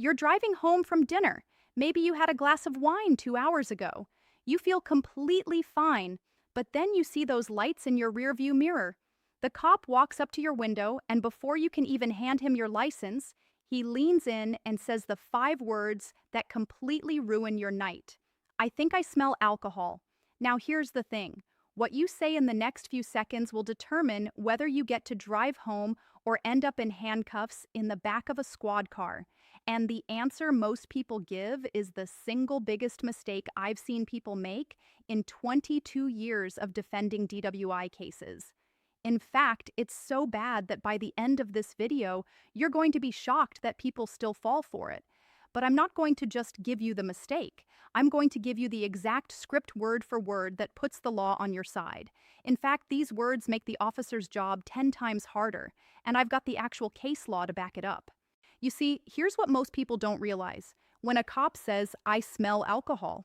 You're driving home from dinner. Maybe you had a glass of wine 2 hours ago. You feel completely fine, but then you see those lights in your rearview mirror. The cop walks up to your window, and before you can even hand him your license, he leans in and says the 5 words that completely ruin your night. I think I smell alcohol. Now, here's the thing. What you say in the next few seconds will determine whether you get to drive home or end up in handcuffs in the back of a squad car. And the answer most people give is the single biggest mistake I've seen people make in 22 years of defending DWI cases. In fact, it's so bad that by the end of this video, you're going to be shocked that people still fall for it. But I'm not going to just give you the mistake. I'm going to give you the exact script word for word that puts the law on your side. In fact, these words make the officer's job 10 times harder, and I've got the actual case law to back it up. You see, here's what most people don't realize. When a cop says, "I smell alcohol,"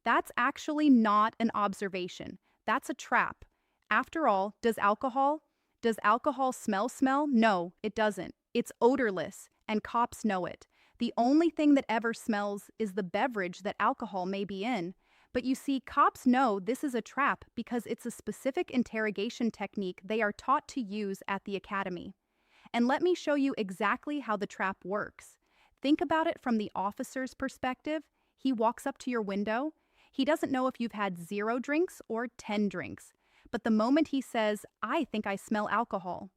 that's actually not an observation. That's a trap. After all, does alcohol smell? No, it doesn't. It's odorless, and cops know it. The only thing that ever smells is the beverage that alcohol may be in. But you see, cops know this is a trap because it's a specific interrogation technique they are taught to use at the academy. And let me show you exactly how the trap works. Think about it from the officer's perspective. He walks up to your window. He doesn't know if you've had 0 drinks or 10 drinks. But the moment he says, "I think I smell alcohol,"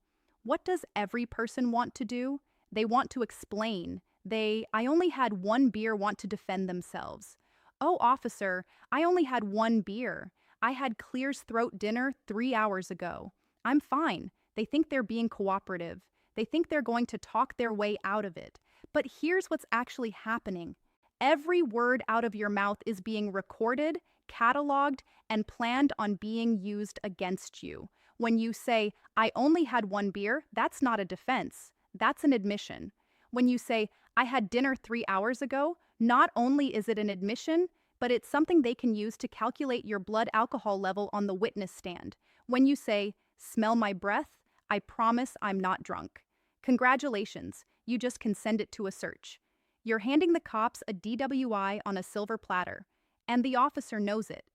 what does every person want to do? They want to explain. I only had 1 beer, want to defend themselves. "Oh, officer, I only had 1 beer. I had Clear's Throat dinner 3 hours ago. I'm fine." They think they're being cooperative. They think they're going to talk their way out of it. But here's what's actually happening. Every word out of your mouth is being recorded, cataloged, and planned on being used against you. When you say, "I only had 1 beer," that's not a defense. That's an admission. When you say, "I had dinner 3 hours ago," not only is it an admission, but it's something they can use to calculate your blood alcohol level on the witness stand. When you say, "Smell my breath," I promise I'm not drunk. Congratulations, you just can send it to a search. You're handing the cops a DWI on a silver platter, and the officer knows it.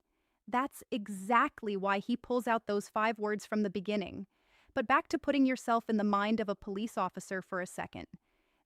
That's exactly why he pulls out those 5 words from the beginning. But back to putting yourself in the mind of a police officer for a second.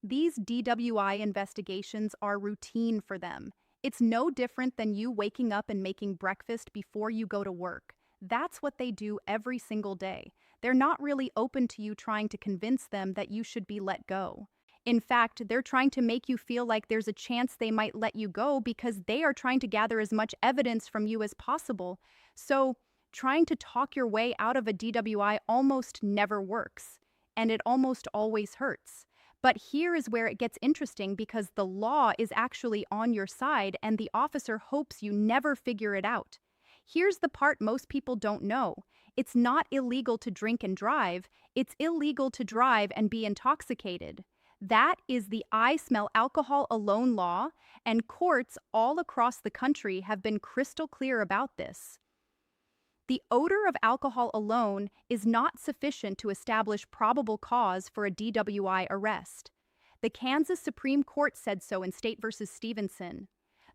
These DWI investigations are routine for them. It's no different than you waking up and making breakfast before you go to work. That's what they do every single day. They're not really open to you trying to convince them that you should be let go. In fact, they're trying to make you feel like there's a chance they might let you go because they are trying to gather as much evidence from you as possible. So, trying to talk your way out of a DWI almost never works, and it almost always hurts. But here is where it gets interesting because the law is actually on your side and the officer hopes you never figure it out. Here's the part most people don't know. It's not illegal to drink and drive. It's illegal to drive and be intoxicated. That is the "I smell alcohol alone" law, and courts all across the country have been crystal clear about this. The odor of alcohol alone is not sufficient to establish probable cause for a DWI arrest. The Kansas Supreme Court said so in State v. Stevenson.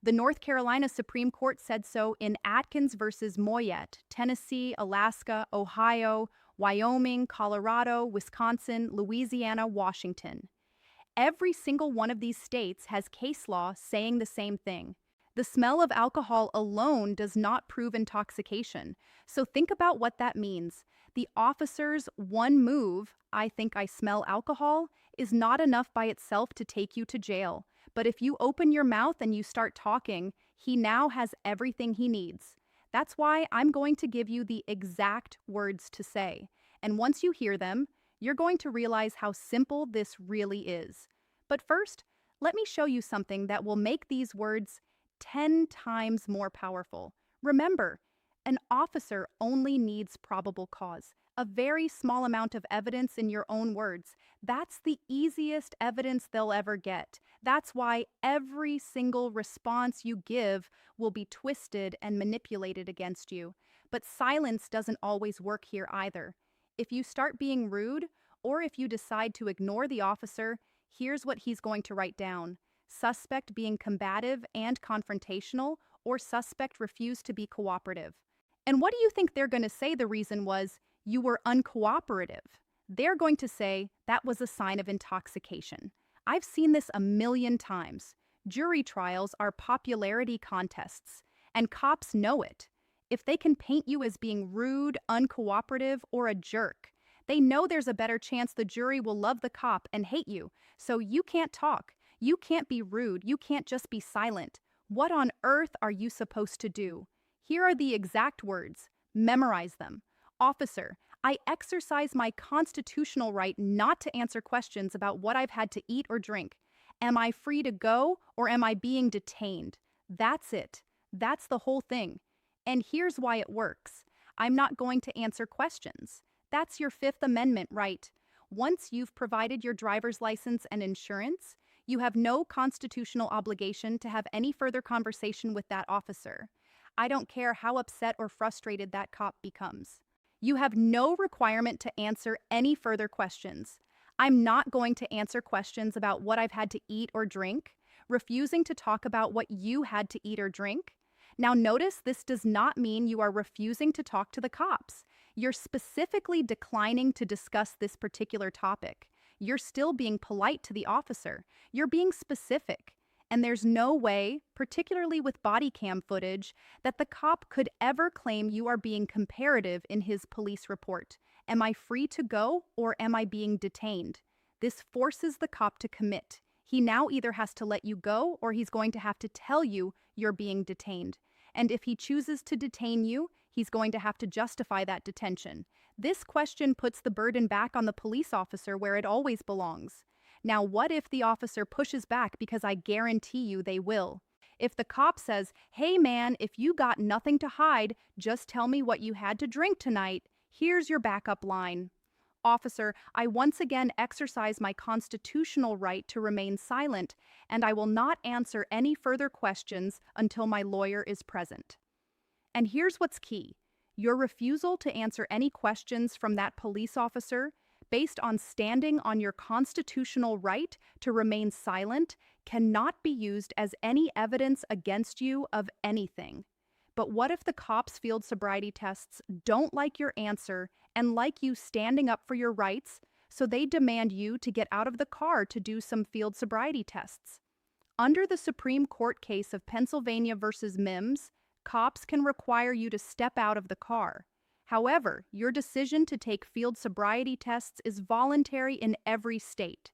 The North Carolina Supreme Court said so in Atkins v. Moyet, Tennessee, Alaska, Ohio, Wyoming, Colorado, Wisconsin, Louisiana, Washington. Every single one of these states has case law saying the same thing. The smell of alcohol alone does not prove intoxication. So think about what that means. The officer's one move, "I think I smell alcohol," is not enough by itself to take you to jail. But if you open your mouth and you start talking, he now has everything he needs. That's why I'm going to give you the exact words to say. And once you hear them, you're going to realize how simple this really is. But first, let me show you something that will make these words 10 times more powerful. Remember, an officer only needs probable cause, a very small amount of evidence in your own words. That's the easiest evidence they'll ever get. That's why every single response you give will be twisted and manipulated against you. But silence doesn't always work here either. If you start being rude, or if you decide to ignore the officer, here's what he's going to write down. suspect being combative and confrontational, or suspect refused to be cooperative. And what do you think they're going to say the reason was? You were uncooperative. They're going to say that was a sign of intoxication. I've seen this a million times. Jury trials are popularity contests, and cops know it. If they can paint you as being rude, uncooperative, or a jerk, they know there's a better chance the jury will love the cop and hate you. So you can't talk. You can't be rude. You can't just be silent. What on earth are you supposed to do? Here are the exact words. Memorize them. Officer, I exercise my constitutional right not to answer questions about what I've had to eat or drink. Am I free to go or am I being detained? That's it. That's the whole thing. And here's why it works. I'm not going to answer questions. That's your Fifth Amendment right. Once you've provided your driver's license and insurance, you have no constitutional obligation to have any further conversation with that officer. I don't care how upset or frustrated that cop becomes. You have no requirement to answer any further questions. I'm not going to answer questions about what I've had to eat or drink, refusing to talk about what you had to eat or drink. Now notice this does not mean you are refusing to talk to the cops. You're specifically declining to discuss this particular topic. You're still being polite to the officer. You're being specific. And there's no way, particularly with body cam footage, that the cop could ever claim you are being comparative in his police report. Am I free to go or am I being detained? This forces the cop to commit. He now either has to let you go or he's going to have to tell you you're being detained. And if he chooses to detain you, he's going to have to justify that detention. This question puts the burden back on the police officer where it always belongs. Now, what if the officer pushes back because I guarantee you they will? If the cop says, hey man, if you got nothing to hide, just tell me what you had to drink tonight. Here's your backup line. Officer, I once again exercise my constitutional right to remain silent, and I will not answer any further questions until my lawyer is present. And here's what's key. Your refusal to answer any questions from that police officer based on standing on your constitutional right to remain silent cannot be used as any evidence against you of anything. But what if the cops' field sobriety tests don't like your answer and like you standing up for your rights, so they demand you to get out of the car to do some field sobriety tests? Under the Supreme Court case of Pennsylvania versus Mims, cops can require you to step out of the car. However, your decision to take field sobriety tests is voluntary in every state.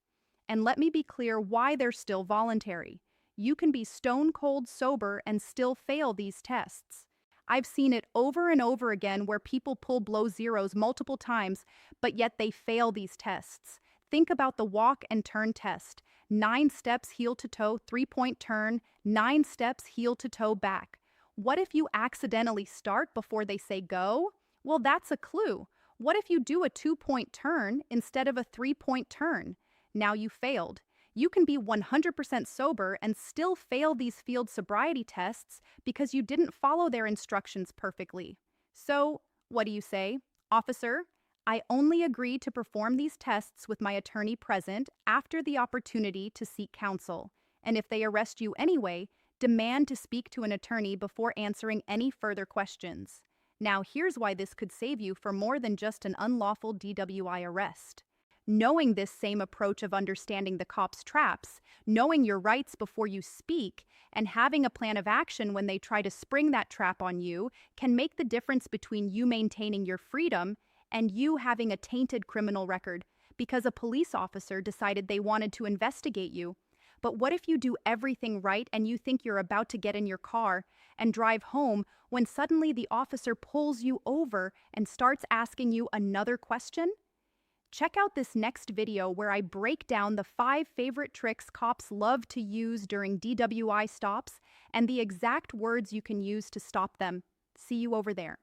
And let me be clear why they're still voluntary. You can be stone cold sober and still fail these tests. I've seen it over and over again where people pull below zeros multiple times, but yet they fail these tests. Think about the walk and turn test. 9 steps heel to toe, 3-point turn, 9 steps heel to toe back. What if you accidentally start before they say go? Well, that's a clue. What if you do a 2-point turn instead of a 3-point turn? Now you failed. You can be 100% sober and still fail these field sobriety tests because you didn't follow their instructions perfectly. So, what do you say? Officer, I only agree to perform these tests with my attorney present after the opportunity to seek counsel. And if they arrest you anyway, demand to speak to an attorney before answering any further questions. Now, here's why this could save you for more than just an unlawful DWI arrest. Knowing this same approach of understanding the cops' traps, knowing your rights before you speak, and having a plan of action when they try to spring that trap on you can make the difference between you maintaining your freedom and you having a tainted criminal record because a police officer decided they wanted to investigate you. But what if you do everything right and you think you're about to get in your car and drive home when suddenly the officer pulls you over and starts asking you another question? Check out this next video where I break down the 5 favorite tricks cops love to use during DWI stops and the exact words you can use to stop them. See you over there.